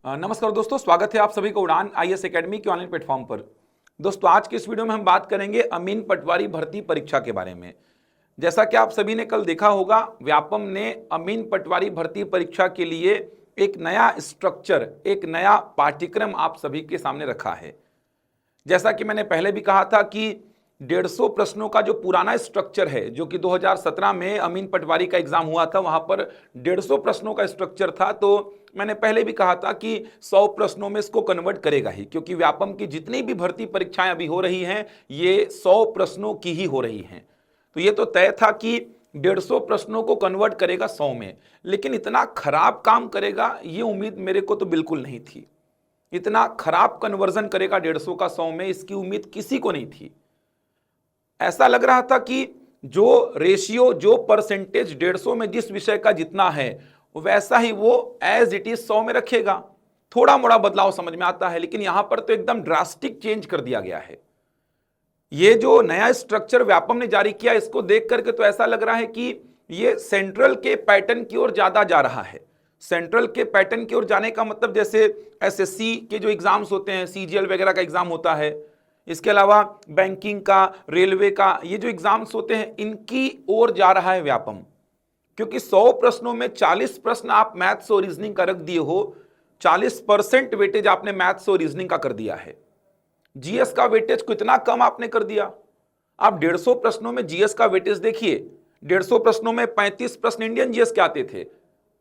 नमस्कार दोस्तों, स्वागत है आप सभी को उड़ान आईएएस एकेडमी के ऑनलाइन प्लेटफॉर्म पर। दोस्तों, आज के इस वीडियो में हम बात करेंगे अमीन पटवारी भर्ती परीक्षा के बारे में। जैसा कि आप सभी ने कल देखा होगा, व्यापम ने अमीन पटवारी भर्ती परीक्षा के लिए एक नया स्ट्रक्चर, एक नया पाठ्यक्रम आप सभी के सामने रखा है। जैसा कि मैंने पहले भी कहा था कि 150 प्रश्नों का जो पुराना स्ट्रक्चर है, जो कि 2017 में अमीन पटवारी का एग्जाम हुआ था, वहां पर 150 प्रश्नों का स्ट्रक्चर था। तो मैंने पहले भी कहा था कि 100 प्रश्नों में इसको कन्वर्ट करेगा ही, क्योंकि व्यापम की जितनी भी भर्ती परीक्षाएं अभी हो रही हैं ये 100 प्रश्नों की ही हो रही हैं। तो ये तो तय था कि 150 प्रश्नों को कन्वर्ट करेगा 100 में, लेकिन इतना खराब काम करेगा ये उम्मीद मेरे को तो बिल्कुल नहीं थी। इतना खराब कन्वर्जन करेगा 150 का 100 में, इसकी उम्मीद किसी को नहीं थी। ऐसा लग रहा था कि जो रेशियो, जो परसेंटेज 150 में जिस विषय का जितना है वैसा ही वो एज इट इज 100 में रखेगा। थोड़ा मोड़ा बदलाव समझ में आता है, लेकिन यहां पर तो एकदम ड्रास्टिक चेंज कर दिया गया है। ये जो नया स्ट्रक्चर व्यापम ने जारी किया, इसको देख करके तो ऐसा लग रहा है कि ये सेंट्रल के पैटर्न की ओर ज्यादा जा रहा है। सेंट्रल के पैटर्न की ओर जाने का मतलब, जैसे एसएससी के जो एग्जाम्स होते हैं, सीजीएल वगैरह का एग्जाम होता है, इसके अलावा बैंकिंग का, रेलवे का, ये जो एग्जाम्स होते हैं इनकी ओर जा रहा है व्यापम। क्योंकि 100 प्रश्नों में 40 प्रश्न आप मैथ्स और रीजनिंग का रख दिए हो, 40% वेटेज आपने मैथ्स और रीजनिंग का कर दिया है। जीएस का वेटेज को इतना कम आपने कर दिया। आप 150 प्रश्नों में जीएस का वेटेज देखिए। 150 प्रश्नों में 35 प्रश्न इंडियन जीएस के आते थे,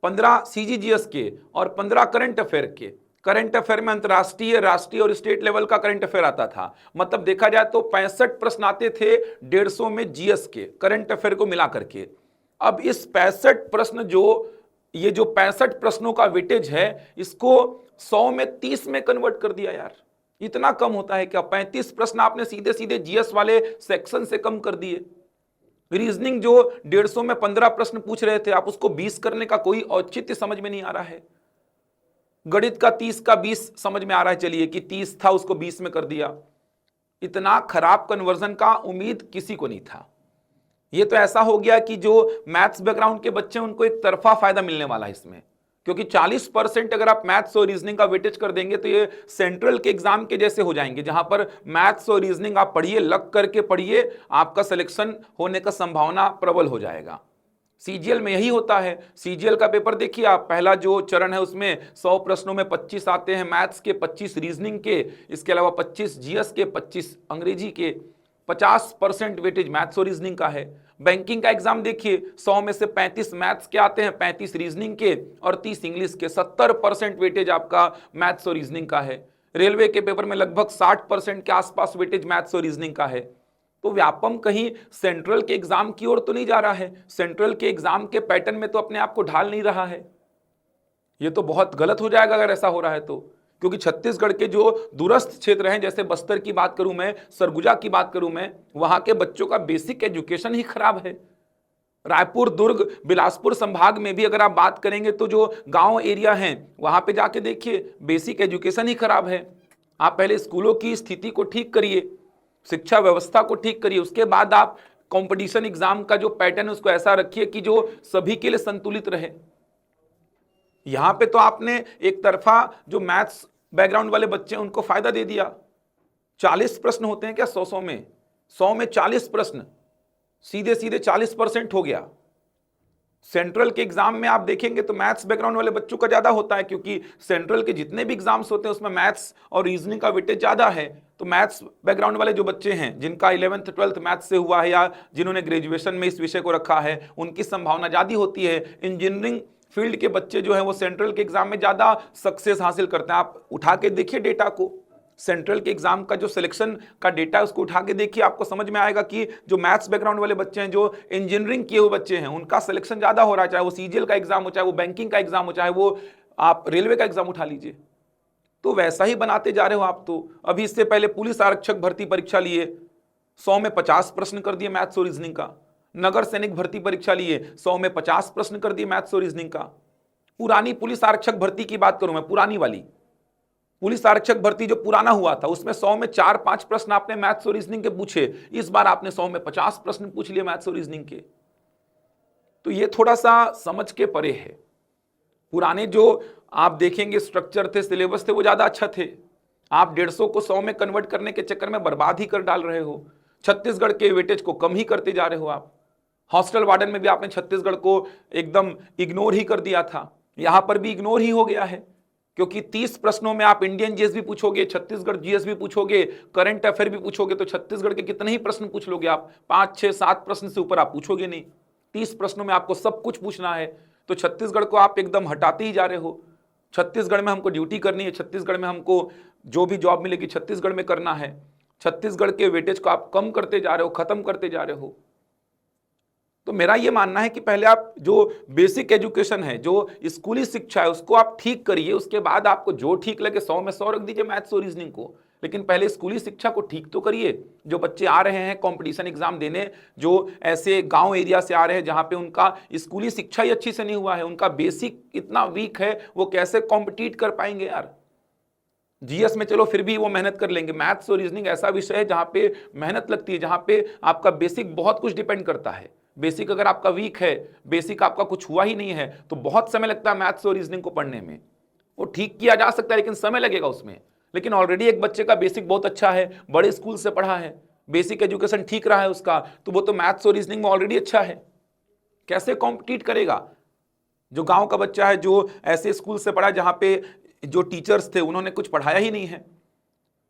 15 सीजीजीएस के और 15 करंट अफेयर के। करंट अफेयर में अंतरराष्ट्रीय, राष्ट्रीय और स्टेट लेवल का करंट अफेयर आता था। मतलब देखा जाए तो 65 प्रश्न आते थे 150 में जीएस के, करंट अफेयर को मिला करके। अब इस 65 प्रश्न, ये जो 65 प्रश्नों का वेटेज है, इसको 100 में 30 में कन्वर्ट कर दिया। यार इतना कम होता है क्या? 35 प्रश्न आपने सीधे सीधे जीएस वाले सेक्शन से कम कर दिए। रीजनिंग जो 150 में 15 प्रश्न पूछ रहे थे, आप उसको 20 करने का कोई औचित्य समझ में नहीं आ रहा है। गणित का 30 का 20 समझ में आ रहा है, चलिए कि 30 था उसको 20 में कर दिया। इतना खराब कन्वर्जन का उम्मीद किसी को नहीं था। ये तो ऐसा हो गया कि जो मैथ्स बैकग्राउंड के बच्चे हैं उनको एक तरफा फायदा मिलने वाला है इसमें, क्योंकि 40% अगर आप मैथ्स और रीजनिंग का वेटेज कर देंगे तो ये सेंट्रल के एग्जाम के जैसे हो जाएंगे, जहां पर मैथ्स और रीजनिंग आप पढ़िए, लग करके पढ़िए, आपका सिलेक्शन होने का संभावना प्रबल हो जाएगा। सीजीएल में यही होता है। सीजीएल का पेपर देखिए आप, पहला जो चरण है उसमें 100 प्रश्नों में 25 आते हैं मैथ्स के, 25 रीजनिंग के, इसके अलावा 25 जीएस के, 25 अंग्रेजी के। 50% वेटेज मैथ्स और रीजनिंग का है। बैंकिंग का एग्जाम देखिए, 100 में से 35 मैथ्स के आते हैं, 35 रीजनिंग के और 30 इंग्लिश के। 70% वेटेज आपका मैथ्स और रीजनिंग का है। रेलवे के पेपर में लगभग 60% के आसपास वेटेज मैथ्स और रीजनिंग का है। तो व्यापम कहीं सेंट्रल के एग्जाम की ओर तो नहीं जा रहा है, सेंट्रल के एग्जाम के पैटर्न में तो अपने आप को ढाल नहीं रहा है। ये तो बहुत गलत हो जाएगा अगर ऐसा हो रहा है तो, क्योंकि छत्तीसगढ़ के जो दूरस्थ क्षेत्र हैं, जैसे बस्तर की बात करूं मैं, सरगुजा की बात करूं मैं, वहां के बच्चों का बेसिक एजुकेशन ही खराब है। रायपुर, दुर्ग, बिलासपुर संभाग में भी अगर आप बात करेंगे तो जो गांव एरिया हैं वहां पे जाके देखिए, बेसिक एजुकेशन ही खराब है। आप पहले स्कूलों की स्थिति को ठीक करिए, शिक्षा व्यवस्था को ठीक करिए, उसके बाद आप कंपटीशन एग्जाम का जो पैटर्न है उसको ऐसा रखिए कि जो सभी के लिए संतुलित रहे। यहां पे तो आपने एक तरफा जो मैथ्स बैकग्राउंड वाले बच्चे हैं उनको फायदा दे दिया। 40 प्रश्न होते हैं क्या 100 में? 100 में 40 प्रश्न, सीधे सीधे 40% हो गया। सेंट्रल के एग्जाम में आप देखेंगे तो मैथ्स बैकग्राउंड वाले बच्चों का ज्यादा होता है, क्योंकि सेंट्रल के जितने भी एग्जाम्स होते हैं उसमें मैथ्स और रीजनिंग का वेटेज ज्यादा है। तो मैथ्स बैकग्राउंड वाले जो बच्चे हैं, जिनका 11th 12th मैथ्स से हुआ है या जिन्होंने ग्रेजुएशन में इस विषय को रखा है, उनकी संभावना ज्यादा होती है। इंजीनियरिंग फील्ड के बच्चे जो है वो सेंट्रल के एग्जाम में ज्यादा सक्सेस हासिल करते हैं। आप उठा के देखिए डेटा को, सेंट्रल के एग्जाम का जो सिलेक्शन का डेटा है उसको उठा के देखिए, आपको समझ में आएगा कि जो मैथ्स बैकग्राउंड वाले बच्चे हैं, जो इंजीनियरिंग किए हुए बच्चे हैं, उनका सिलेक्शन ज्यादा हो रहा है। चाहे वो सीजीएल का एग्जाम हो, चाहे वो बैंकिंग का एग्जाम हो, चाहे वो आप रेलवे का एग्जाम उठा लीजिए, तो वैसा ही बनाते जा रहे हो आप। तो अभी इससे पहले पुलिस आरक्षक भर्ती परीक्षा लिए, 100 में 50 प्रश्न कर दिए मैथ्स और रीजनिंग का। नगर सैनिक भर्ती परीक्षा लिए, 100 में 50 प्रश्न कर दिए मैथ्स और रीजनिंग का। पुरानी पुलिस आरक्षक भर्ती की बात करूं मैं, पुरानी वाली पुलिस आरक्षक भर्ती जो पुराना हुआ था, उसमें 100 में 4-5 प्रश्न आपने मैथ्स और रीजनिंग के पूछे। इस बार आपने 100 में 50 प्रश्न पूछ लिए मैथ्स और रीजनिंग के। तो ये थोड़ा सा समझ के परे है। पुराने जो आप देखेंगे स्ट्रक्चर थे, सिलेबस थे, वो ज़्यादा अच्छा थे। आप 150 को 100 में कन्वर्ट करने के चक्कर में बर्बाद ही कर डाल रहे हो। छत्तीसगढ़ के वेटेज को कम ही करते जा रहे हो आप। हॉस्टल वार्डन में भी आपने छत्तीसगढ़ को एकदम इग्नोर ही कर दिया था, यहां पर भी इग्नोर ही हो गया है, क्योंकि 30 प्रश्नों में आप इंडियन जीएस भी पूछोगे, छत्तीसगढ़ जीएस भी पूछोगे, करंट अफेयर भी पूछोगे, तो छत्तीसगढ़ के कितने ही प्रश्न पूछ लोगे आप? 5, 6, 7 प्रश्न से ऊपर आप पूछोगे नहीं। 30 प्रश्नों में आपको सब कुछ पूछना है, तो छत्तीसगढ़ को आप एकदम हटाते ही जा रहे हो। छत्तीसगढ़ में हमको ड्यूटी करनी है, छत्तीसगढ़ में हमको जो भी जॉब मिलेगी छत्तीसगढ़ में करना है। छत्तीसगढ़ के वेटेज को आप कम करते जा रहे हो, खत्म करते जा रहे हो। तो मेरा यह मानना है कि पहले आप जो बेसिक एजुकेशन है, जो स्कूली शिक्षा है, उसको आप ठीक करिए। उसके बाद आपको जो ठीक लगे 100 में 100 रख दीजिए मैथ्स और रीजनिंग को, लेकिन पहले स्कूली शिक्षा को ठीक तो करिए। जो बच्चे आ रहे हैं कंपटीशन एग्जाम देने, जो ऐसे गांव एरिया से आ रहे हैं जहां पे उनका स्कूली शिक्षा ही अच्छी से नहीं हुआ है, उनका बेसिक इतना वीक है, वो कैसे कॉम्पिटिट कर पाएंगे यार? जीएस में चलो फिर भी वो मेहनत कर लेंगे, मैथ्स और रीजनिंग ऐसा विषय है जहां पे मेहनत लगती है, जहां पे आपका बेसिक बहुत कुछ डिपेंड करता है। बेसिक अगर आपका वीक है, बेसिक आपका कुछ हुआ ही नहीं है, तो बहुत समय लगता है मैथ्स और रीजनिंग को पढ़ने में। वो ठीक किया जा सकता है लेकिन समय लगेगा उसमें। लेकिन ऑलरेडी एक बच्चे का बेसिक बहुत अच्छा है, बड़े स्कूल से पढ़ा है, बेसिक एजुकेशन ठीक रहा है उसका, तो वो तो मैथ्स और रीजनिंग में ऑलरेडी अच्छा है, कैसे कॉम्पिटिट करेगा? जो गांव का बच्चा है, जो ऐसे स्कूल से पढ़ा जहां पे जो टीचर्स थे उन्होंने कुछ पढ़ाया ही नहीं है,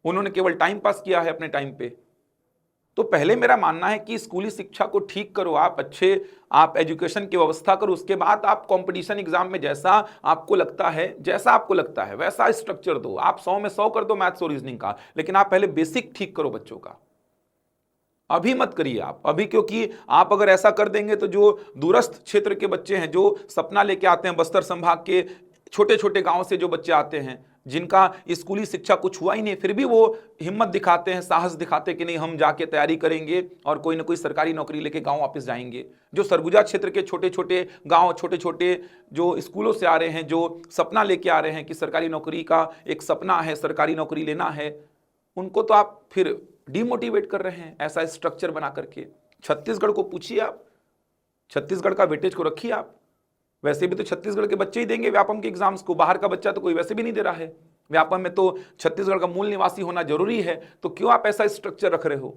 उन्होंने केवल टाइम पास किया है अपने टाइम पे। तो पहले मेरा मानना है कि स्कूली शिक्षा को ठीक करो, आप अच्छे आप एजुकेशन की व्यवस्था करो, उसके बाद आप कंपटीशन एग्जाम में जैसा आपको लगता है वैसा स्ट्रक्चर दो। आप 100 में 100 कर दो मैथ्स और रीजनिंग का, लेकिन आप पहले बेसिक ठीक करो बच्चों का। अभी मत करिए आप अभी, क्योंकि आप अगर ऐसा कर देंगे तो जो दूरस्थ क्षेत्र के बच्चे हैं, जो सपना लेके आते हैं, बस्तर संभाग के छोटे छोटे गांव से जो बच्चे आते हैं, जिनका स्कूली शिक्षा कुछ हुआ ही नहीं, फिर भी वो हिम्मत दिखाते हैं, साहस दिखाते हैं कि नहीं हम जाके तैयारी करेंगे और कोई ना कोई सरकारी नौकरी लेके गांव वापस जाएंगे। जो सरगुजा क्षेत्र के छोटे छोटे गांव, छोटे छोटे जो स्कूलों से आ रहे हैं, जो सपना लेके आ रहे हैं कि सरकारी नौकरी का एक सपना है, सरकारी नौकरी लेना है, उनको तो आप फिर डिमोटिवेट कर रहे हैं ऐसा स्ट्रक्चर बना करके। छत्तीसगढ़ को पूछिए आप, छत्तीसगढ़ का वेटेज को रखिए आप। वैसे भी तो छत्तीसगढ़ के बच्चे ही देंगे व्यापम के एग्जाम्स को, बाहर का बच्चा तो कोई वैसे भी नहीं दे रहा है। व्यापम में तो छत्तीसगढ़ का मूल निवासी होना जरूरी है, तो क्यों आप ऐसा स्ट्रक्चर रख रहे हो?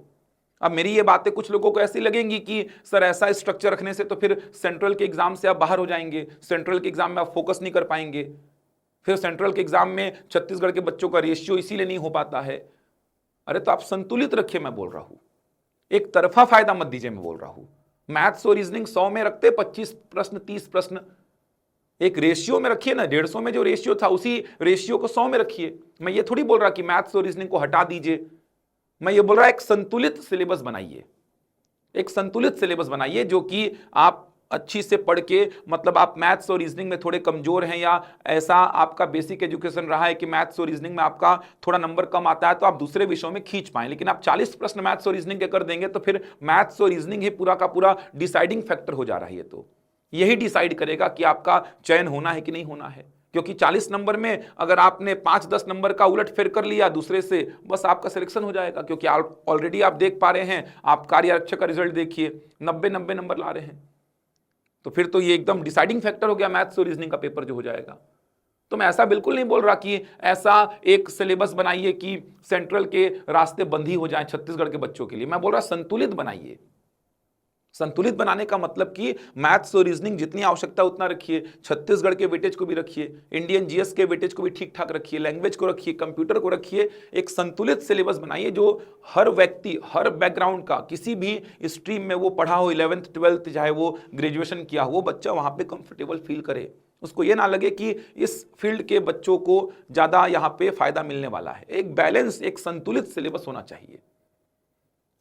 अब मेरी ये बातें कुछ लोगों को ऐसी लगेंगी कि सर ऐसा स्ट्रक्चर रखने से तो फिर सेंट्रल के एग्जाम से आप बाहर हो जाएंगे, सेंट्रल के एग्जाम में आप फोकस नहीं कर पाएंगे, फिर सेंट्रल के एग्जाम में छत्तीसगढ़ के बच्चों का रेशियो इसीलिए नहीं हो पाता है। अरे तो आप संतुलित रखिए, मैं बोल रहा हूं, एक तरफा फायदा मत दीजिए, मैं बोल रहा हूं। मैथ्स और रीजनिंग 100 में रखते 25 प्रश्न 30 प्रश्न, एक रेशियो में रखिए ना। 150 में जो रेशियो था उसी रेशियो को 100 में रखिए। मैं ये थोड़ी बोल रहा कि मैथ्स और रीजनिंग को हटा दीजिए, मैं ये बोल रहा एक संतुलित सिलेबस बनाइए, एक संतुलित सिलेबस बनाइए जो कि आप अच्छी से पढ़ के, मतलब आप मैथ्स और रीजनिंग में थोड़े कमजोर हैं या ऐसा आपका बेसिक एजुकेशन रहा है कि मैथ्स और रीजनिंग में आपका थोड़ा नंबर कम आता है, तो आप दूसरे विषयों में खींच पाएं। लेकिन आप 40 प्रश्न मैथ्स और रीजनिंग के कर देंगे तो फिर मैथ्स और रीजनिंग ही पूरा का पूरा डिसाइडिंग फैक्टर हो जा रहा है। तो यही डिसाइड करेगा कि आपका चयन होना है कि नहीं होना है, क्योंकि 40 नंबर में अगर आपने 5-10 नंबर का उलट फेर कर लिया दूसरे से, बस आपका सिलेक्शन हो जाएगा। क्योंकि ऑलरेडी आप देख पा रहे हैं, आप कार्य आरक्षक का रिजल्ट देखिए, 90-90 नंबर ला रहे हैं, तो फिर तो ये एकदम डिसाइडिंग फैक्टर हो गया मैथ्स और रीजनिंग का पेपर जो हो जाएगा। तो मैं ऐसा बिल्कुल नहीं बोल रहा कि ऐसा एक सिलेबस बनाइए कि सेंट्रल के रास्ते बंद ही हो जाएं छत्तीसगढ़ के बच्चों के लिए। मैं बोल रहा संतुलित बनाइए। संतुलित बनाने का मतलब कि मैथ्स और रीजनिंग जितनी आवश्यकता उतना रखिए, छत्तीसगढ़ के वेटेज को भी रखिए, इंडियन जीएस के वेटेज को भी ठीक ठाक रखिए, लैंग्वेज को रखिए, कंप्यूटर को रखिए। एक संतुलित सिलेबस बनाइए जो हर व्यक्ति, हर बैकग्राउंड का, किसी भी स्ट्रीम में वो पढ़ा हो, 11th 12th चाहे वो ग्रेजुएशन किया हो, वो बच्चा वहां पे कंफर्टेबल फील करे। उसको ये ना लगे कि इस फील्ड के बच्चों को ज्यादा यहाँ पे फायदा मिलने वाला है। एक बैलेंस, एक संतुलित सिलेबस होना चाहिए।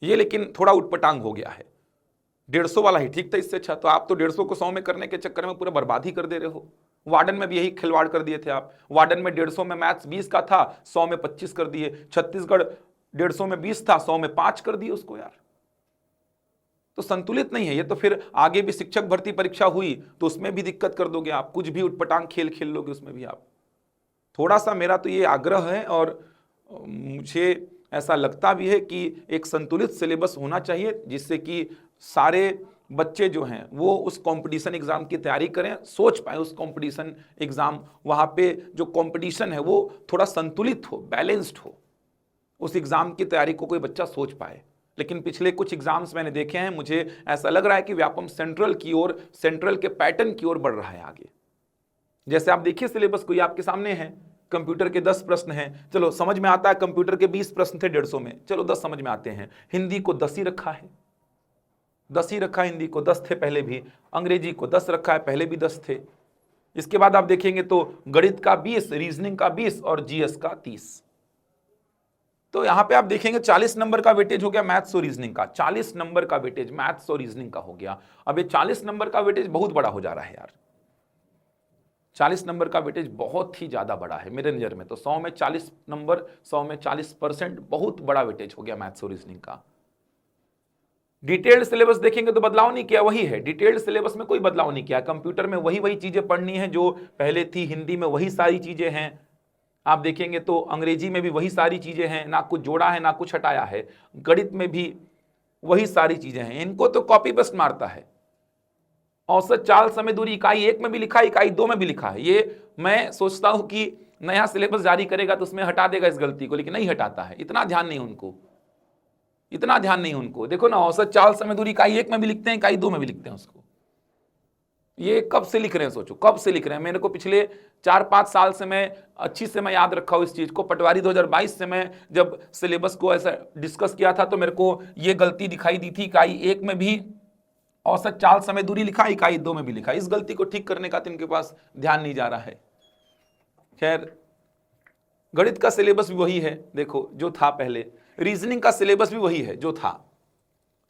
ये लेकिन थोड़ा उटपटांग हो गया है। 150 वाला ही ठीक था इससे अच्छा। तो आप तो 150 को 100 में करने के चक्कर में पूरा बर्बाद ही कर दे रहे हो। वार्डन में भी यही खिलवाड़ कर दिए थे आप। वार्डन में 150 में मैथ्स 20 का था, 100 में 25 कर दिए। छत्तीसगढ़ 150 में 20 था, 100 में 5 कर दिए उसको यार। तो संतुलित नहीं है ये। तो फिर आगे भी शिक्षक भर्ती परीक्षा हुई तो उसमें भी दिक्कत कर दोगे आप, कुछ भी उटपटांग खेल खेल लोगे उसमें भी आप। थोड़ा सा मेरा तो ये आग्रह है और मुझे ऐसा लगता भी है कि एक संतुलित सिलेबस होना चाहिए जिससे कि सारे बच्चे जो हैं वो उस कंपटीशन एग्जाम की तैयारी करें, सोच पाए उस कंपटीशन एग्जाम, वहां पे जो कंपटीशन है वो थोड़ा संतुलित हो, बैलेंस्ड हो, उस एग्जाम की तैयारी को कोई बच्चा सोच पाए। लेकिन पिछले कुछ एग्जाम्स मैंने देखे हैं, मुझे ऐसा लग रहा है कि व्यापम सेंट्रल की ओर, सेंट्रल के पैटर्न की ओर बढ़ रहा है आगे। जैसे आप देखिए सिलेबस कोई आपके सामने है, कंप्यूटर के 10 प्रश्न हैं, चलो समझ में आता है, कंप्यूटर के 20 प्रश्न थे 150 में, चलो 10 समझ में आते हैं। हिंदी को 10 ही रखा है, 10 ही रखा है, हिंदी को 10 थे पहले भी, अंग्रेजी को 10 रखा है, पहले भी 10 थे। इसके बाद आप देखेंगे तो गणित का 20, रीजनिंग का 20 और जीएस का 30। तो यहां पे आप देखेंगे 40 नंबर का वेटेज हो गया मैथ्स और रीजनिंग का, 40 नंबर का वेटेज मैथ्स और रीजनिंग का हो गया। अब ये 40 नंबर का वेटेज बहुत बड़ा हो जा रहा है यार, 40 नंबर का वेटेज बहुत ही ज्यादा बड़ा है मेरे नजर में। तो 100 में 40 नंबर, 100 में 40%, बहुत बड़ा वेटेज हो गया मैथ्स और रीजनिंग का। डिटेल्ड सिलेबस देखेंगे तो बदलाव नहीं किया, वही है, डिटेल्ड सिलेबस में कोई बदलाव नहीं किया। कंप्यूटर में वही चीजें पढ़नी है जो पहले थी, हिंदी में वही सारी चीजें हैं, आप देखेंगे तो अंग्रेजी में भी वही सारी चीजें हैं, ना कुछ जोड़ा है ना कुछ हटाया है। गणित में भी वही सारी चीजें हैं, इनको तो कॉपी पेस्ट मारता है। औसत चाल समय दूरी इकाई 1 में भी लिखा है, इकाई 2 में भी लिखा है। ये मैं सोचता हूं कि नया सिलेबस जारी करेगा तो उसमें हटा देगा इस गलती को, लेकिन नहीं हटाता है, इतना ध्यान नहीं उनको, इतना ध्यान नहीं उनको। देखो ना, औसत चाल समय दूरी इकाई 1 में भी लिखते हैं, इकाई 2 में भी लिखते हैं उसको। ये कब से लिख रहे हैं, सोचो कब से लिख रहे हैं। मेरे को पिछले 4-5 साल से मैं अच्छी से मैं याद रखा हूं इस चीज को। पटवारी 2022 से मैं जब सिलेबस को ऐसा डिस्कस किया था तो मेरे को ये गलती दिखाई दी थी, इकाई 1 में भी औसत चाल समय दूरी लिखा, इकाई 2 में भी लिखा। इस गलती को ठीक करने का तो इनके पास ध्यान नहीं जा रहा है। खैर, गणित का सिलेबस भी वही है देखो जो था पहले, रीजनिंग का सिलेबस भी वही है जो था,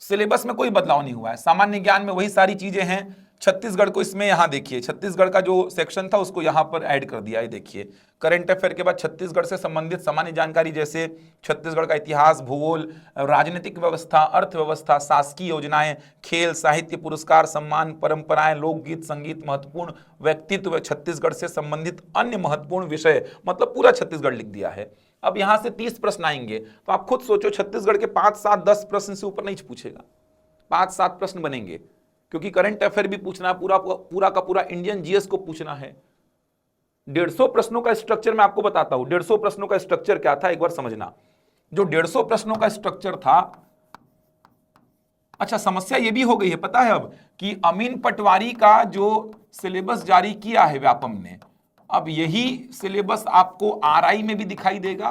सिलेबस में कोई बदलाव नहीं हुआ है। सामान्य ज्ञान में वही सारी चीजें हैं। छत्तीसगढ़ को इसमें यहां देखिए, छत्तीसगढ़ का जो सेक्शन था उसको यहां पर ऐड कर दिया है। देखिए करंट अफेयर के बाद छत्तीसगढ़ से संबंधित सामान्य जानकारी, जैसे छत्तीसगढ़ का इतिहास, भूगोल, राजनीतिक व्यवस्था, अर्थव्यवस्था, शासकीय योजनाएं, खेल, साहित्य, पुरस्कार, सम्मान, परंपराएं, लोकगीत, संगीत, महत्वपूर्ण व्यक्तित्व, छत्तीसगढ़ से संबंधित अन्य महत्वपूर्ण विषय, मतलब पूरा छत्तीसगढ़ लिख दिया है। अब यहां से 30 प्रश्न आएंगे, तो आप खुद सोचो छत्तीसगढ़ के 5, 7, 10 प्रश्न से ऊपर नहीं पूछेगा, 5, 7 प्रश्न बनेंगे, क्योंकि करंट अफेयर भी पूछना है, पूरा का पूरा इंडियन जीएस को पूछना है। 150 प्रश्नों का स्ट्रक्चर मैं आपको बताता हूं। 150 प्रश्नों का स्ट्रक्चर क्या था, एक बार समझना। जो 150 प्रश्नों का स्ट्रक्चर था, अच्छा समस्या यह भी हो गई है पता है अब, कि अमीन पटवारी का जो सिलेबस जारी किया है व्यापम ने, अब यही सिलेबस आपको आरआई में भी दिखाई देगा,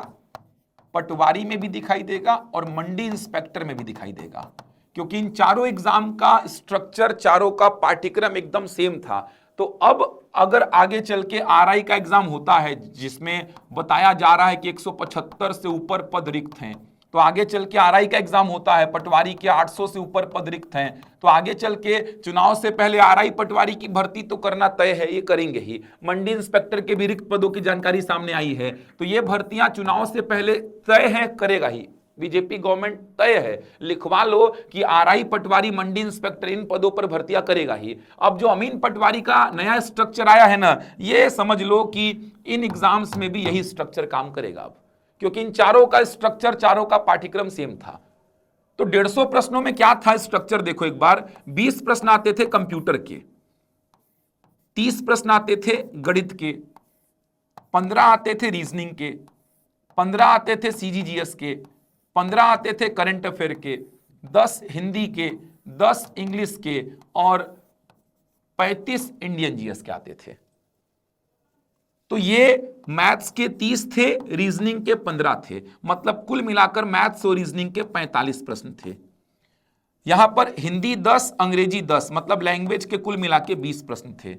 पटवारी में भी दिखाई देगा और मंडी इंस्पेक्टर में भी दिखाई देगा, क्योंकि इन चारों एग्जाम का स्ट्रक्चर, चारों का पाठ्यक्रम एकदम सेम था। तो अब अगर आगे चल के आरआई का एग्जाम होता है जिसमें बताया जा रहा है कि 175 से ऊपर पद रिक्त हैं, तो आगे चल के आरआई का एग्जाम होता है, पटवारी के 800 से ऊपर पद रिक्त हैं, तो आगे चल के चुनाव से पहले आरआई पटवारी की भर्ती तो करना तय है, ये करेंगे ही। मंडी इंस्पेक्टर के भी रिक्त पदों की जानकारी सामने आई है, तो ये भर्तियां चुनाव से पहले तय है, करेगा ही बीजेपी गवर्नमेंट, तय है, लिखवा लो कि आरआई पटवारी, मंडी इंस्पेक्टर इन पदों पर भर्तियां करेगा ही। अब जो अमीन पटवारी का नया स्ट्रक्चर आया है ना, ये समझ लो कि इन एग्जाम्स में भी यही स्ट्रक्चर काम करेगा अब, क्योंकि इन चारों का स्ट्रक्चर, चारों का पाठ्यक्रम सेम था। तो 150 प्रश्नों में क्या था स्ट्रक्चर, देखो एक बार। 20 प्रश्न आते थे कंप्यूटर के, 30 प्रश्न आते थे गणित के, 15 आते थे रीजनिंग के, 15 आते थे सीजीजीएस के, 15 आते थे करंट अफेयर के, 10 हिंदी के, 10 इंग्लिश के और 35 इंडियन जीएस के आते थे। तो ये मैथ्स के 30 थे, रीजनिंग के 15 थे, मतलब कुल मिलाकर मैथ्स और रीजनिंग के 45 प्रश्न थे। यहां पर हिंदी 10, अंग्रेजी 10, मतलब लैंग्वेज के कुल मिला के 20 प्रश्न थे।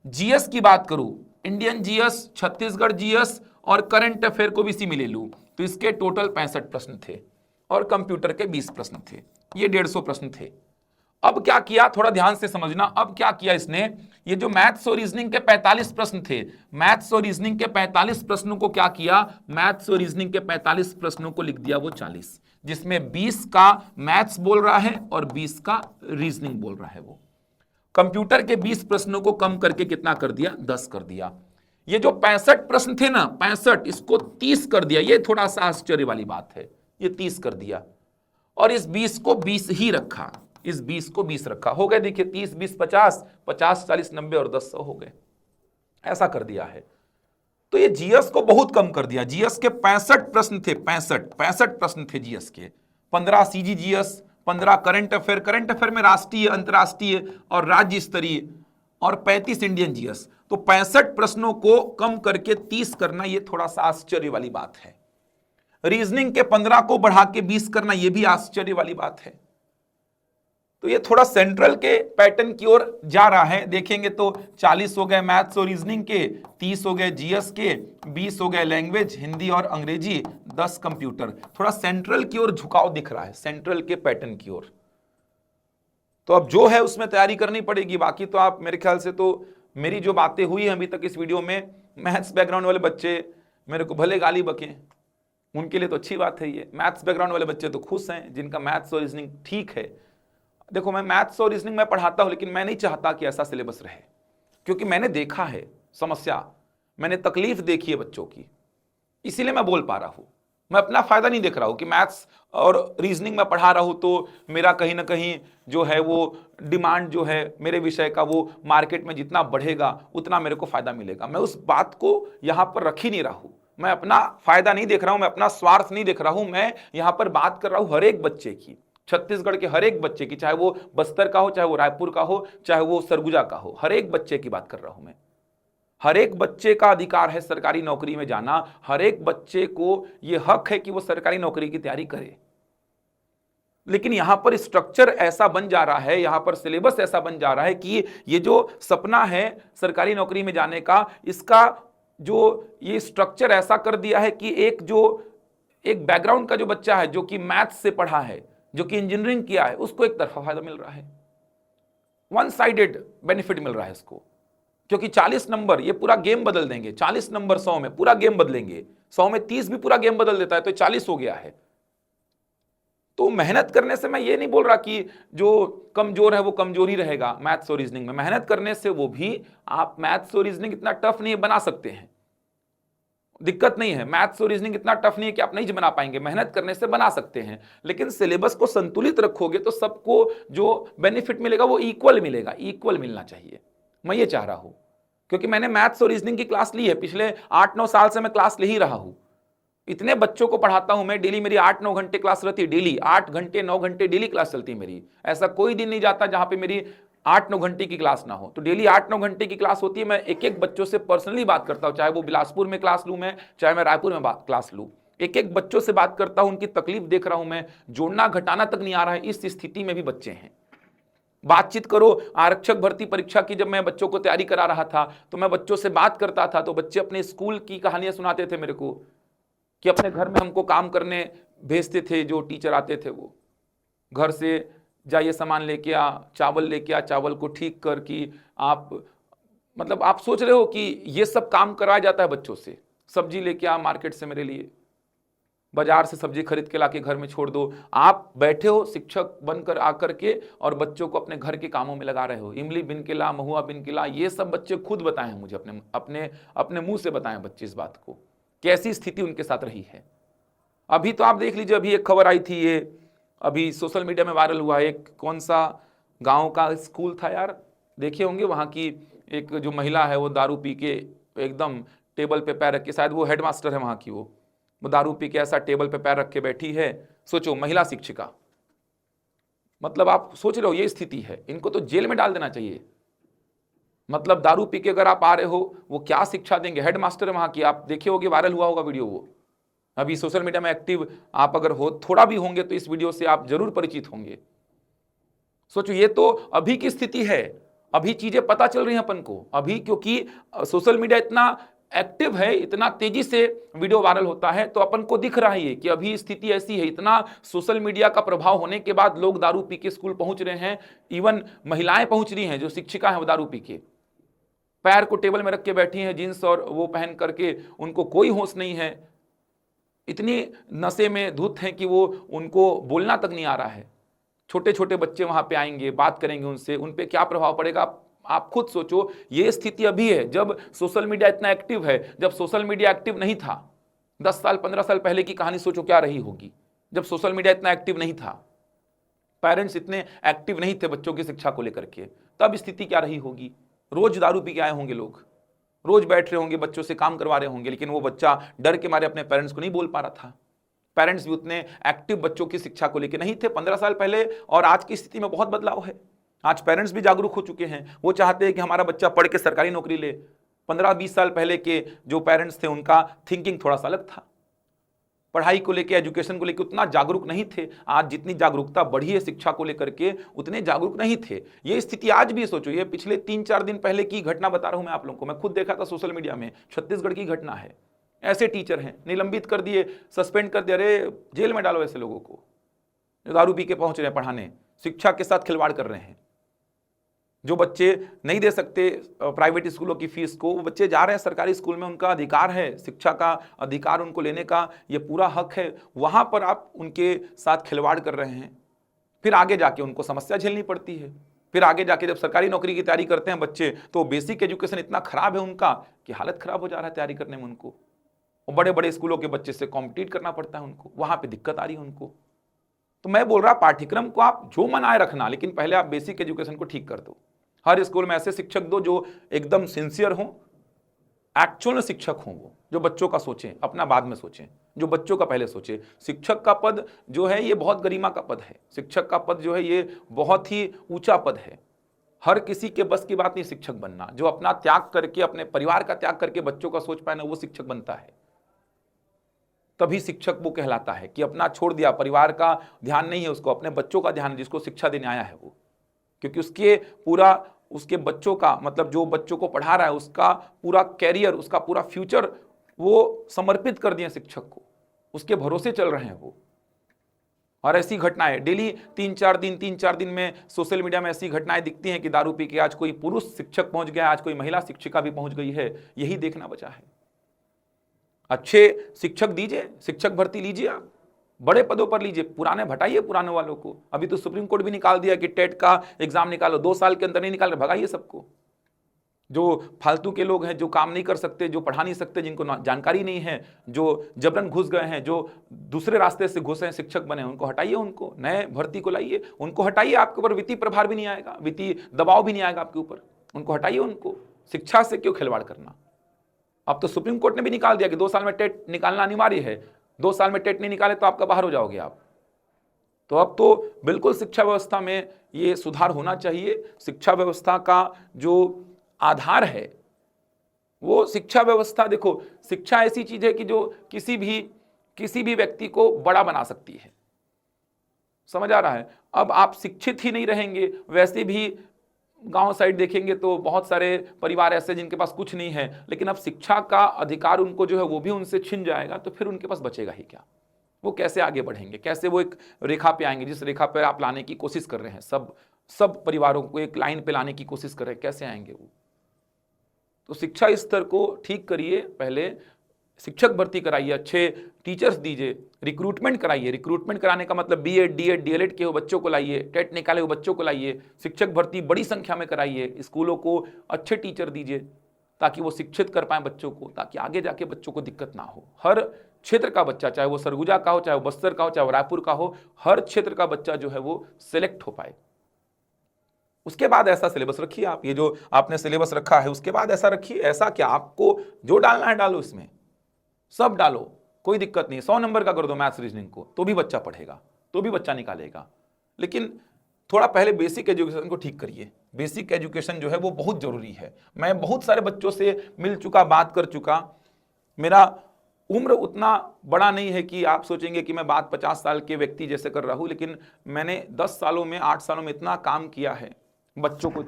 जीएस की बात करूं, इंडियन जीएस, छत्तीसगढ़ जीएस और करंट अफेयर को भी इसी में ले लूं, तो इसके टोटल 65 प्रश्न थे और कंप्यूटर के 20 प्रश्न थे। ये 150 प्रश्न थे। अब क्या किया, थोड़ा ध्यान से समझना। अब क्या किया इसने, ये जो मैथ्स और रीजनिंग के 45 प्रश्न थे, मैथ्स और रीजनिंग के 45 प्रश्नों को क्या किया, मैथ्स और रीजनिंग के 45 प्रश्नों को लिख दिया वो 40, जिसमें 20 का मैथ्स बोल रहा है और 20 का रीजनिंग बोल रहा है वो। कंप्यूटर के 20 प्रश्नों को कम करके कितना कर दिया, 10 कर दिया। ये जो 65 प्रश्न थे ना, 65, इसको 30 कर दिया। ये थोड़ा सा आश्चर्य वाली बात है, ये 30 कर दिया और इस 20 को 20 ही रखा। इस 20 को 20 रखा, हो गए देखिए 30 20 50, 50 40 90 और 10 100 हो गए, ऐसा कर दिया है। तो ये जीएस को बहुत कम कर दिया। जीएस के 65 प्रश्न थे, 65 प्रश्न थे जीएस के, 15 सीजी जीएस, 15 करंट अफेयर में राष्ट्रीय अंतर्राष्ट्रीय और राज्य स्तरीय, और 35 इंडियन जीएस। तो 65 प्रश्नों को कम करके 30 करना ये थोड़ा सा आश्चर्य वाली बात है। रीजनिंग के 15 को बढ़ा के 20 करना ये भी आश्चर्य वाली बात है। तो ये थोड़ा सेंट्रल के पैटर्न की ओर जा रहा है। देखेंगे तो 40 हो गए मैथ्स और रीजनिंग के, 30 हो गए जीएस के, 20 हो गए लैंग्वेज हिंदी और अंग्रेजी, 10 कंप्यूटर। थोड़ा सेंट्रल की ओर झुकाव दिख रहा है, सेंट्रल के पैटर्न की ओर। तो अब जो है उसमें तैयारी करनी पड़ेगी। बाकी तो आप मेरे ख्याल से, तो मेरी जो बातें हुई हैं अभी तक इस वीडियो में, मैथ्स बैकग्राउंड वाले बच्चे मेरे को भले गाली बकें, उनके लिए तो अच्छी बात है ये। मैथ्स बैकग्राउंड वाले बच्चे तो खुश हैं जिनका मैथ्स और रीजनिंग ठीक है। देखो, मैं मैथ्स और रीजनिंग में पढ़ाता हूं, लेकिन मैं नहीं चाहता कि ऐसा सिलेबस रहे, क्योंकि मैंने देखा है समस्या, मैंने तकलीफ देखी है बच्चों की, इसीलिए मैं बोल पा रहा हूं। मैं अपना फायदा नहीं देख रहा हूं कि मैथ्स और रीजनिंग में पढ़ा रहा हूं तो मेरा कहीं ना कहीं जो है वो डिमांड जो है मेरे विषय का वो मार्केट में जितना बढ़ेगा उतना मेरे को फायदा मिलेगा। मैं उस बात को यहां पर रख ही नहीं रहा हूं। मैं अपना फायदा नहीं देख रहा हूं, मैं अपना स्वार्थ नहीं देख रहा हूं। मैं यहां पर बात कर रहा हूं हर एक बच्चे की, छत्तीसगढ़ के हर एक बच्चे की, चाहे वो बस्तर का हो, चाहे वो रायपुर का हो, चाहे वो सरगुजा का हो, हर एक बच्चे की बात कर रहा हूं मैं। हर एक बच्चे का अधिकार है सरकारी नौकरी में जाना, हर एक बच्चे को यह हक है कि वो सरकारी नौकरी की तैयारी करे। लेकिन यहां पर स्ट्रक्चर ऐसा बन जा रहा है, यहां पर सिलेबस ऐसा बन जा रहा है कि ये जो सपना है सरकारी नौकरी में जाने का, इसका जो ये स्ट्रक्चर ऐसा कर दिया है कि एक बैकग्राउंड का जो बच्चा है, जो कि मैथ्स से पढ़ा है, जो कि इंजीनियरिंग किया है, उसको एक तरफा फायदा मिल रहा है, वन साइडेड बेनिफिट मिल रहा है इसको। क्योंकि 40 नंबर ये पूरा गेम बदल देंगे, 40 नंबर 100 में पूरा गेम बदलेंगे, 100 में 30 भी पूरा गेम बदल देता है तो 40 हो गया है। तो मेहनत करने से मैं ये नहीं बोल रहा कि जो कमजोर है वो कमजोर ही रहेगा मैथ्स और रीजनिंग में। मेहनत करने से वो भी, आप मैथ्स और रीजनिंग इतना टफ नहीं बना सकते हैं, दिक्कत नहीं है। मैथ्स और रीजनिंग इतना टफ नहीं है कि आप नहीं बना पाएंगे, मेहनत करने से बना सकते हैं। लेकिन सिलेबस को संतुलित रखोगे तो सबको जो बेनिफिट मिलेगा वो इक्वल मिलेगा, इक्वल मिलना चाहिए। मैं ये चाह रहा हूं, क्योंकि मैंने मैथ्स और रीजनिंग की क्लास ली है, पिछले 8-9 साल से मैं क्लास ले ही रहा हूं। इतने बच्चों को पढ़ाता हूं मैं, डेली मेरी 8-9 घंटे क्लास रहती है, डेली 8 घंटे 9 घंटे डेली क्लास चलती है मेरी। ऐसा कोई दिन नहीं जाता जहां पे मेरी 8-9 घंटे की क्लास ना हो। तो डेली 8-9 घंटे की क्लास होती है। मैं एक एक बच्चों से पर्सनली बात करता हूं, चाहे वो बिलासपुर में क्लास लूं मैं, चाहे मैं रायपुर में क्लास लूं। एक एक बच्चों से बात करता हूं, उनकी तकलीफ देख रहा हूं मैं, जोड़ना घटाना तक नहीं आ रहा है। इस स्थिति में भी बच्चे हैं। बातचीत करो, आरक्षक भर्ती परीक्षा की जब मैं बच्चों को तैयारी करा रहा था तो मैं बच्चों से बात करता था, तो बच्चे अपने स्कूल की कहानियां सुनाते थे मेरे को, कि अपने घर में हमको काम करने भेजते थे, जो टीचर आते थे वो घर से जाइए सामान लेके आ, चावल लेके आ, चावल को ठीक कर, कि आप मतलब आप सोच रहे हो कि ये सब काम कराया जाता है बच्चों से। सब्जी लेके आ मार्केट से मेरे लिए, बाजार से सब्जी खरीद के लाके घर में छोड़ दो। आप बैठे हो शिक्षक बनकर आकर के और बच्चों को अपने घर के कामों में लगा रहे हो। इमली बिन के ला, महुआ बिन के ला, ये सब बच्चे खुद बताएं मुझे, अपने मुंह से बताएं बच्चे इस बात को, कैसी स्थिति उनके साथ रही है। अभी तो आप देख लीजिए, अभी एक खबर आई थी, ये अभी सोशल मीडिया में वायरल हुआ, एक कौन सा गांव का स्कूल था यार, देखे होंगे, वहां की एक जो महिला है वो दारू पी के एकदम टेबल पे पैर रख के, शायद वो हेडमास्टर है वहां की, वो दारू पी के ऐसा टेबल पे पैर रख के बैठी है। सोचो, महिला शिक्षिका, मतलब आप सोच रहे हो ये स्थिति है। इनको तो जेल में डाल देना चाहिए। मतलब दारू पी के अगर आप आ रहे हो, वो क्या शिक्षा देंगे। हेडमास्टर है वहां की, आप देखे होगे, वायरल हुआ होगा वीडियो। वो अभी सोशल मीडिया में एक्टिव आप अगर हो, थोड़ा भी होंगे तो इस वीडियो से आप जरूर परिचित होंगे। सोचो, ये तो अभी की स्थिति है, अभी चीजें पता चल रही हैं अपन को अभी, क्योंकि सोशल मीडिया इतना एक्टिव है, इतना तेजी से वीडियो वायरल होता है, तो अपन को दिख रहा है कि अभी स्थिति ऐसी है। इतना सोशल मीडिया का प्रभाव होने के बाद लोग दारू पी के स्कूल पहुंच रहे हैं, इवन महिलाएं पहुंच रही हैं जो शिक्षिका हैं, वो दारू पी के पैर को टेबल में रख के बैठी हैं, जींस और वो पहन करके, उनको कोई होश नहीं है, इतनी नशे में धुत हैं कि वो उनको बोलना तक नहीं आ रहा है। छोटे छोटे बच्चे वहां पे आएंगे, बात करेंगे उनसे, उन पे क्या प्रभाव पड़ेगा आप खुद सोचो। ये स्थिति अभी है जब सोशल मीडिया इतना एक्टिव है। जब सोशल मीडिया एक्टिव नहीं था, 10 साल 15 साल पहले की कहानी सोचो क्या रही होगी, जब सोशल मीडिया इतना एक्टिव नहीं था। पेरेंट्स इतने एक्टिव नहीं थे बच्चों की शिक्षा को लेकर के, तब स्थिति क्या रही होगी। रोज दारू पी के आए होंगे लोग, रोज बैठ रहे होंगे, बच्चों से काम करवा रहे होंगे, लेकिन वो बच्चा डर के मारे अपने पेरेंट्स को नहीं बोल पा रहा था। पेरेंट्स भी उतने एक्टिव बच्चों की शिक्षा को लेकर नहीं थे 15 साल पहले, और आज की स्थिति में बहुत बदलाव है। आज पेरेंट्स भी जागरूक हो चुके हैं, वो चाहते हैं कि हमारा बच्चा पढ़ के सरकारी नौकरी ले। 15-20 साल पहले के जो पेरेंट्स थे उनका थिंकिंग थोड़ा सा अलग था, पढ़ाई को लेकर, एजुकेशन को लेकर उतना जागरूक नहीं थे। आज जितनी जागरूकता बढ़ी है शिक्षा को लेकर के, उतने जागरूक नहीं थे। ये स्थिति आज भी सोचो, ये पिछले 3-4 दिन पहले की घटना बता रहा हूं मैं आप लोगों को, मैं खुद देखा था सोशल मीडिया में, छत्तीसगढ़ की घटना है। ऐसे टीचर हैं, निलंबित कर दिए, सस्पेंड कर दिया, अरे जेल में डालो ऐसे लोगों को जो दारू पी के पहुंच रहे हैं पढ़ाने, शिक्षा के साथ खिलवाड़ कर रहे हैं। जो बच्चे नहीं दे सकते प्राइवेट स्कूलों की फीस को, वो बच्चे जा रहे हैं सरकारी स्कूल में, उनका अधिकार है, शिक्षा का अधिकार उनको लेने का ये पूरा हक है। वहां पर आप उनके साथ खिलवाड़ कर रहे हैं, फिर आगे जाके उनको समस्या झेलनी पड़ती है। फिर आगे जाके जब सरकारी नौकरी की तैयारी करते हैं बच्चे, तो बेसिक एजुकेशन इतना खराब है उनका कि हालत खराब हो जा रहा है तैयारी करने में उनको, और बड़े बड़े स्कूलों के बच्चे से कॉम्पिटिट करना पड़ता है उनको, वहां पर दिक्कत आ रही है उनको। तो मैं बोल रहा पाठ्यक्रम को आप जो मनाए रखना, लेकिन पहले आप बेसिक एजुकेशन को ठीक कर दो। हर स्कूल में ऐसे शिक्षक दो जो एकदम सिंसियर हों, एक्चुअल शिक्षक हों, वो जो बच्चों का सोचें, अपना बाद में सोचें, जो बच्चों का पहले सोचें। शिक्षक का पद जो है ये बहुत गरिमा का पद है, शिक्षक का पद जो है ये बहुत ही ऊंचा पद है। हर किसी के बस की बात नहीं शिक्षक बनना। जो अपना त्याग करके, अपने परिवार का त्याग करके बच्चों का सोच पाए ना, वो शिक्षक बनता है। तभी शिक्षक वो कहलाता है कि अपना छोड़ दिया, परिवार का ध्यान नहीं है उसको, अपने बच्चों का ध्यान, जिसको शिक्षा देने आया है वो, क्योंकि उसके बच्चों का मतलब जो बच्चों को पढ़ा रहा है उसका पूरा कैरियर, उसका पूरा फ्यूचर वो समर्पित कर दिए शिक्षक को, उसके भरोसे चल रहे हैं वो। और ऐसी घटनाएं डेली 3-4 दिन में सोशल मीडिया में ऐसी घटनाएं दिखती हैं कि दारू पी के आज कोई पुरुष शिक्षक पहुंच गया, आज कोई महिला शिक्षिका भी पहुंच गई है। यही देखना बचा है। अच्छे शिक्षक दीजिए, शिक्षक भर्ती लीजिए, आप बड़े पदों पर लीजिए, पुराने हटाइए पुराने वालों को। अभी तो सुप्रीम कोर्ट भी निकाल दिया कि टेट का एग्जाम निकालो, 2 साल के अंदर नहीं निकाल, भगाइए सबको। जो फालतू के लोग हैं, जो काम नहीं कर सकते, जो पढ़ा नहीं सकते, जिनको जानकारी नहीं है, जो जबरन घुस गए हैं, जो दूसरे रास्ते से घुसे हैं, शिक्षक बने, उनको हटाइए, उनको नए भर्ती को लाइए, उनको हटाइए। आपके ऊपर वित्तीय प्रभार भी नहीं आएगा, वित्तीय दबाव भी नहीं आएगा आपके ऊपर, उनको हटाइए। उनको शिक्षा से क्यों खिलवाड़ करना। अब तो सुप्रीम कोर्ट ने भी निकाल दिया कि 2 साल में टेट निकालना अनिवार्य है, 2 साल में टेट नहीं निकाले तो आपका बाहर हो जाओगे आप। तो अब तो बिल्कुल शिक्षा व्यवस्था में ये सुधार होना चाहिए। शिक्षा व्यवस्था का जो आधार है वो शिक्षा व्यवस्था, देखो शिक्षा ऐसी चीज है कि जो किसी भी व्यक्ति को बड़ा बना सकती है। समझ आ रहा है। अब आप शिक्षित ही नहीं रहेंगे, वैसे भी गांव साइड देखेंगे तो बहुत सारे परिवार ऐसे जिनके पास कुछ नहीं है, लेकिन अब शिक्षा का अधिकार उनको जो है वो भी उनसे छिन जाएगा, तो फिर उनके पास बचेगा ही क्या। वो कैसे आगे बढ़ेंगे, कैसे वो एक रेखा पे आएंगे जिस रेखा पे आप लाने की कोशिश कर रहे हैं, सब परिवारों को एक लाइन पे लाने की कोशिश कर रहे हैं, कैसे आएंगे वो। तो शिक्षा स्तर को ठीक करिए, पहले शिक्षक भर्ती कराइए, अच्छे टीचर्स दीजिए, रिक्रूटमेंट कराइए। रिक्रूटमेंट कराने का मतलब बीएड, डीएड, डीएलएड के हो बच्चों को लाइए, टेट निकाले हो बच्चों को लाइए, शिक्षक भर्ती बड़ी संख्या में कराइए, स्कूलों को अच्छे टीचर दीजिए ताकि वो शिक्षित कर पाए बच्चों को, ताकि आगे जाके बच्चों को दिक्कत ना हो। हर क्षेत्र का बच्चा, चाहे वो सरगुजा का हो, चाहे वो बस्तर का हो, चाहे वो रायपुर का हो, हर क्षेत्र का बच्चा जो है वो सिलेक्ट हो पाए। उसके बाद ऐसा सिलेबस रखिए आप, ये जो आपने सिलेबस रखा है उसके बाद ऐसा रखिए। ऐसा क्या, आपको जो डालना है डालो, इसमें सब डालो, कोई दिक्कत नहीं। 100 नंबर का कर दो मैथ्स रीजनिंग को, तो भी बच्चा पढ़ेगा, तो भी बच्चा निकालेगा। लेकिन थोड़ा पहले बेसिक एजुकेशन को ठीक करिए। बेसिक एजुकेशन जो है वो बहुत जरूरी है। मैं बहुत सारे बच्चों से मिल चुका, बात कर चुका। मेरा उम्र उतना बड़ा नहीं है कि आप सोचेंगे कि मैं बात 50 साल के व्यक्ति जैसे कर रहा हूं, लेकिन मैंने 10 सालों में, 8 सालों में इतना काम किया है, बच्चों को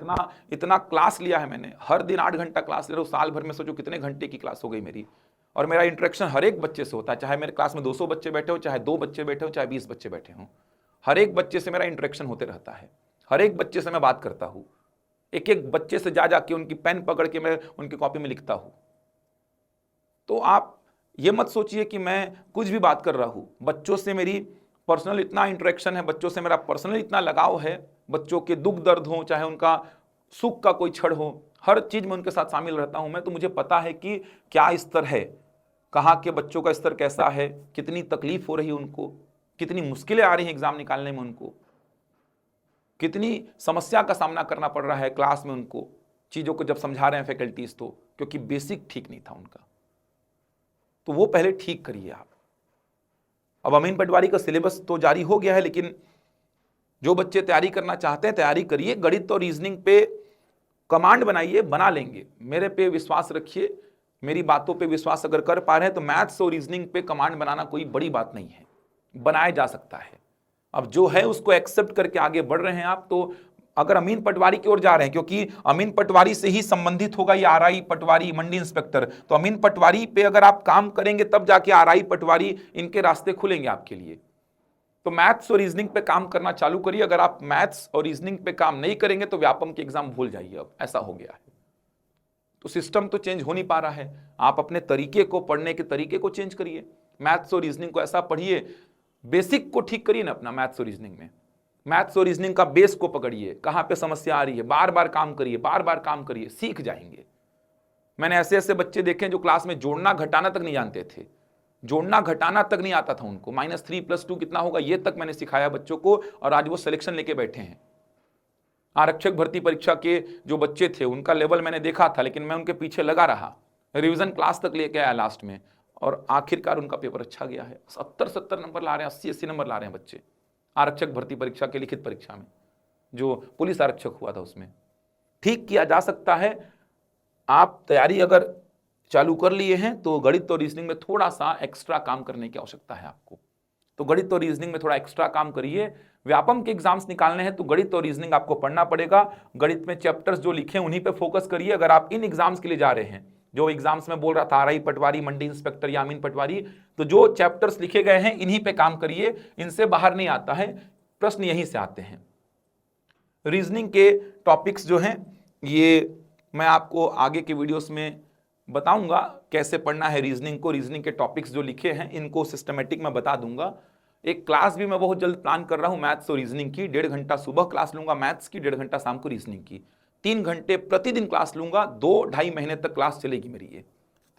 इतना क्लास लिया है मैंने। हर दिन 8 घंटा क्लास ले रहा हूँ, साल भर में सोचो कितने घंटे की क्लास हो गई मेरी। और मेरा इंटरेक्शन हर एक बच्चे से होता है, चाहे मेरे क्लास में 200 बच्चे बैठे हो, चाहे 2 बच्चे बैठे हो, चाहे 20 बच्चे बैठे हों। हर एक बच्चे से मेरा इंटरेक्शन होते रहता है, हर एक बच्चे से मैं बात करता हूँ, एक एक बच्चे से जा जाके उनकी पेन पकड़ के मैं उनकी कॉपी में लिखता हूँ। तो आप ये मत सोचिए कि मैं कुछ भी बात कर रहा हूँ। बच्चों से मेरी पर्सनल इतना इंटरेक्शन है, बच्चों से मेरा पर्सनल इतना लगाव है, बच्चों के दुख दर्द हो, चाहे उनका सुख का कोई क्षण हो, हर चीज में उनके साथ शामिल रहता हूं मैं। तो मुझे पता है कि क्या स्तर है, कहाँ के बच्चों का स्तर कैसा है, कितनी तकलीफ हो रही है उनको, कितनी मुश्किलें आ रही हैं एग्जाम निकालने में उनको। कितनी समस्या का सामना करना पड़ रहा है क्लास में उनको, चीज़ों को जब समझा रहे हैं फैकल्टीज, तो क्योंकि बेसिक ठीक नहीं था उनका। तो वो पहले ठीक करिए आप। अब अमीन पटवारी का सिलेबस तो जारी हो गया है, लेकिन जो बच्चे तैयारी करना चाहते हैं तैयारी करिए। गणित और रीजनिंग पे कमांड बनाइए, बना लेंगे, मेरे पे विश्वास रखिए, मेरी बातों पे विश्वास अगर कर पा रहे हैं तो मैथ्स और रीजनिंग पे कमांड बनाना कोई बड़ी बात नहीं है, बनाया जा सकता है। अब जो है उसको एक्सेप्ट करके आगे बढ़ रहे हैं आप। तो अगर अमीन पटवारी की ओर जा रहे हैं, क्योंकि अमीन पटवारी से ही संबंधित होगा ये आरआई पटवारी मंडी इंस्पेक्टर, तो अमीन पटवारी पे अगर आप काम करेंगे तब जाके आरआई पटवारी इनके रास्ते खुलेंगे आपके लिए। तो मैथ्स और रीजनिंग पे काम करना चालू करिए। अगर आप मैथ्स और रीजनिंग पे काम नहीं करेंगे तो व्यापम के एग्जाम भूल जाइए, अब ऐसा हो गया है। तो सिस्टम तो चेंज हो नहीं पा रहा है, आप अपने तरीके को, पढ़ने के तरीके को चेंज करिए। मैथ्स और रीजनिंग को ऐसा पढ़िए, बेसिक को ठीक करिए ना अपना मैथ्स और रीजनिंग में। मैथ्स और रीजनिंग का बेस को पकड़िए, कहां पे समस्या आ रही है, बार बार काम करिए, बार बार काम करिए, सीख जाएंगे। मैंने ऐसे ऐसे बच्चे देखे जो क्लास में जोड़ना घटाना तक नहीं जानते थे, जोड़ना घटाना तक नहीं आता था उनको, -3 + 2 कितना होगा ये तक मैंने सिखाया बच्चों को, और आज वो सिलेक्शन लेके बैठे हैं। आरक्षक भर्ती परीक्षा के जो बच्चे थे उनका लेवल मैंने देखा था, लेकिन मैं उनके पीछे लगा रहा, रिवीजन क्लास तक लेके आया लास्ट में, और आखिरकार उनका पेपर अच्छा गया है। 70-70 नंबर ला रहे हैं, 80-80 नंबर ला रहे हैं बच्चे आरक्षक भर्ती परीक्षा के लिखित परीक्षा में, जो पुलिस आरक्षक हुआ था उसमें। ठीक किया जा सकता है। आप तैयारी अगर चालू कर लिए हैं तो गणित और रीजनिंग में थोड़ा सा एक्स्ट्रा काम करने की आवश्यकता है आपको, तो गणित और रीजनिंग में थोड़ा एक्स्ट्रा काम करिए। व्यापम के एग्जाम्स निकालने हैं तो गणित और रीजनिंग आपको पढ़ना पड़ेगा। गणित में चैप्टर्स जो लिखे हैं उन्हीं पे फोकस करिए। अगर आप इन एग्जाम्स के लिए जा रहे हैं, जो एग्जाम्स में बोल रहा था आरआई पटवारी, मंडी इंस्पेक्टर या अमीन पटवारी, तो जो चैप्टर्स लिखे गए हैं इन्हीं पे काम करिए, इनसे बाहर नहीं आता है, प्रश्न यहीं से आते हैं। रीजनिंग के टॉपिक्स जो हैं ये मैं आपको आगे के वीडियोस में बताऊंगा कैसे पढ़ना है रीजनिंग को। रीजनिंग के टॉपिक्स जो लिखे हैं इनको सिस्टमेटिक मैं बता दूंगा। एक क्लास भी मैं बहुत जल्द प्लान कर रहा हूं मैथ्स और रीजनिंग की। 1.5 घंटा सुबह क्लास लूंगा मैथ्स की, 1.5 घंटा शाम को रीजनिंग की, 3 घंटे प्रतिदिन क्लास लूंगा। 2-2.5 महीने तक क्लास चलेगी मेरी ये।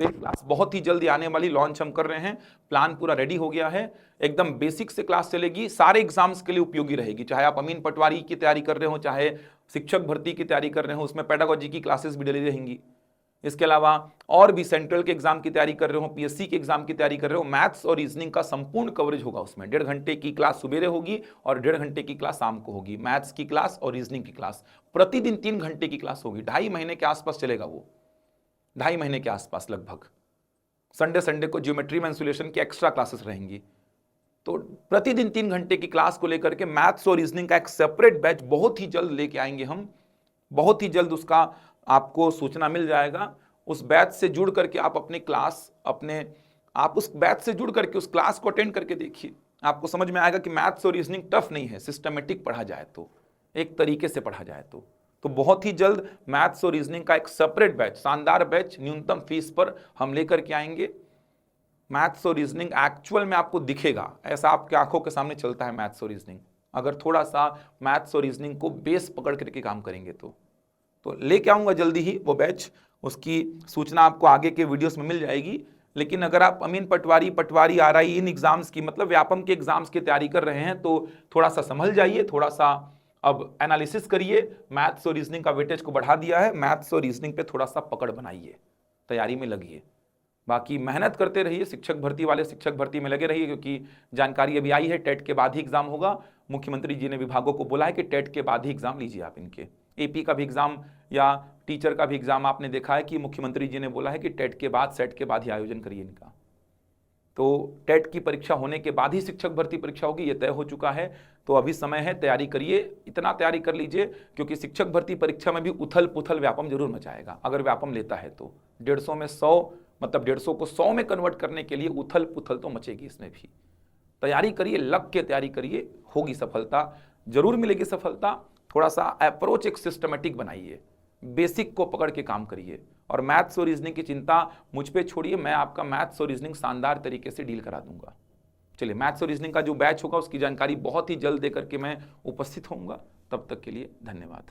तो एक क्लास बहुत ही जल्दी आने वाली, लॉन्च हम कर रहे हैं, प्लान पूरा रेडी हो गया है। एकदम बेसिक से क्लास चलेगी, सारे एग्जाम्स के लिए उपयोगी रहेगी। चाहे आप अमीन पटवारी की तैयारी कर रहे हो, चाहे शिक्षक भर्ती की तैयारी कर रहे हो, उसमें पेडागोजी की क्लासेस भी डली रहेंगी। इसके अलावा और भी सेंट्रल के एग्जाम की तैयारी कर रहे हो, पीएससी के एग्जाम की तैयारी कर रहे हो, मैथ्स और रीजनिंग का संपूर्ण कवरेज होगा उसमें। 1.5 घंटे की क्लास सुबह होगी और 1.5 घंटे की क्लास शाम को होगी। मैथ्स की क्लास और रीजनिंग की क्लास प्रतिदिन 3 घंटे की क्लास होगी। 2.5 महीने के आसपास चलेगा वो, 2.5 महीने के आसपास लगभग। संडे को ज्योमेट्री मेंसुलेशन की एक्स्ट्रा क्लासेस रहेंगी। तो प्रतिदिन 3 घंटे की क्लास को लेकर के मैथ्स और रीजनिंग का एक सेपरेट बैच बहुत ही जल्द लेके आएंगे हम। बहुत ही जल्द उसका आपको सूचना मिल जाएगा। उस बैच से जुड़ करके आप अपनी क्लास आप उस बैच से जुड़ करके उस क्लास को अटेंड करके देखिए, आपको समझ में आएगा कि मैथ्स और रीजनिंग टफ नहीं है, सिस्टमेटिक पढ़ा जाए तो, एक तरीके से पढ़ा जाए तो बहुत ही जल्द मैथ्स और रीजनिंग का एक सेपरेट बैच, शानदार बैच, न्यूनतम फीस पर हम लेकर के आएंगे। मैथ्स और रीजनिंग एक्चुअल में आपको दिखेगा, ऐसा आपकी आंखों के सामने चलता है मैथ्स और रीजनिंग। अगर थोड़ा सा मैथ्स और रीजनिंग को बेस पकड़ करके काम करेंगे तो लेके आऊंगा जल्दी ही वो बैच। उसकी सूचना आपको आगे के वीडियोस में मिल जाएगी। लेकिन अगर आप अमीन पटवारी आरआई इन एग्जाम्स की, मतलब व्यापम के एग्जाम्स की तैयारी कर रहे हैं तो थोड़ा सा संभल जाइए, थोड़ा सा अब एनालिसिस करिए। मैथ्स और रीजनिंग का वेटेज को बढ़ा दिया है, मैथ्स और रीजनिंग पे थोड़ा सा पकड़ बनाइए, तैयारी में लगिए। बाकी मेहनत करते रहिए, शिक्षक भर्ती वाले शिक्षक भर्ती में लगे रहिए, क्योंकि जानकारी अभी आई है टेट के बाद ही एग्जाम होगा। मुख्यमंत्री जी ने विभागों को बोला है कि टेट के बाद ही एग्जाम लीजिए आप इनके। एपी का भी एग्जाम या टीचर का भी एग्जाम आपने देखा है कि मुख्यमंत्री जी ने बोला है कि टेट के बाद, सेट के बाद ही आयोजन करिए इनका। तो टेट की परीक्षा होने के बाद ही शिक्षक भर्ती परीक्षा होगी, ये तय हो चुका है। तो अभी समय है, तैयारी करिए, इतना तैयारी कर लीजिए, क्योंकि शिक्षक भर्ती परीक्षा में भी उथल पुथल व्यापम जरूर मचाएगा। अगर व्यापम लेता है तो 150 में 100, मतलब 150 को 100 में कन्वर्ट करने के लिए उथल पुथल तो मचेगी इसमें भी। तैयारी करिए, लग के तैयारी करिए, होगी सफलता, जरूर मिलेगी सफलता। थोड़ा सा अप्रोच एक सिस्टमेटिक बनाइए, बेसिक को पकड़ के काम करिए, और मैथ्स और रीजनिंग की चिंता मुझ पे छोड़िए, मैं आपका मैथ्स और रीजनिंग शानदार तरीके से डील करा दूंगा। चलिए, मैथ्स और रीजनिंग का जो बैच होगा उसकी जानकारी बहुत ही जल्द देकर के मैं उपस्थित होऊंगा। तब तक के लिए धन्यवाद।